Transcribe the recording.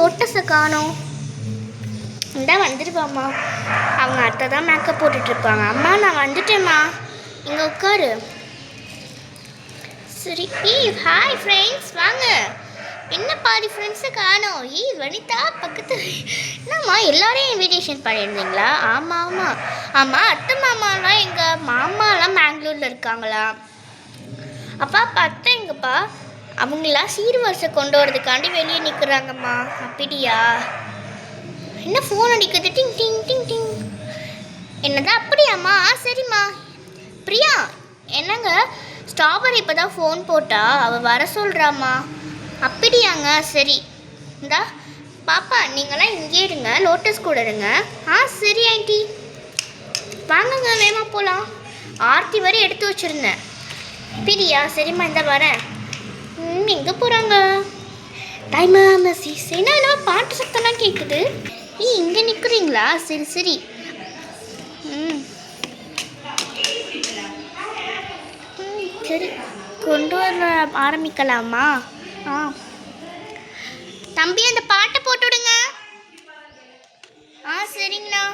லோட்டஸை காணோம். இந்த வந்துருப்பாம்மா. அவங்க அத்தை தான் மேக்கப் போட்டுட்ருப்பாங்க. அம்மா நான் வந்துட்டேம்மா, இங்கே உட்காரு. சரி. ஹாய் ஃப்ரெண்ட்ஸ், வாங்க. என்ன பாதி ஃப்ரெண்ட்ஸை காணோம். வனிதா பக்கத்து. என்னம்மா எல்லாரையும் இன்விடேஷன் பண்ணியிருந்தீங்களா? ஆமாம் ஆமாம் ஆமாம். அத்தை மாமாலாம் எங்கள் மாமாலாம் பெங்களூரில் இருக்காங்களா? அப்பா அத்தை எங்கப்பா? அவங்களாம் சீர்வரிசை கொண்டு வரதுக்காண்டி வெளியே நிற்கிறாங்கம்மா. அப்படியா? என்ன ஃபோன் அடிக்குது? டிங் டிங் டிங் டிங். என்னதான்? அப்படியாம்மா? சரிம்மா. பிரியா, என்னங்க ஸ்ட்ராபெரி இப்போ தான் ஃபோன் போட்டா, அவள் வர சொல்கிறாம்மா. அப்படியாங்க? சரி. இந்தா பாப்பா, நீங்களாம் இங்கே இருங்க, லோட்டஸ் கூட இருங்க. சரி ஆண்டி. வாங்குங்க, வேமா போகலாம். ஆர்த்தி வரை எடுத்து வச்சுருந்தேன். பிரியா, சரிம்மா இந்த வரேன். எங்கே போகிறாங்க? டைமா மெஸ்ஸிஸ். என்ன பாட்டு சத்தம்லாம் கேட்குது. இங்கே நிற்கிறீங்களா? சரி சரி. சரி, கொண்டு வர ஆரம்பிக்கலாமா? தம்பி அந்த பாட்டை போட்டு விடுங்க. சரிங்கண்ணா.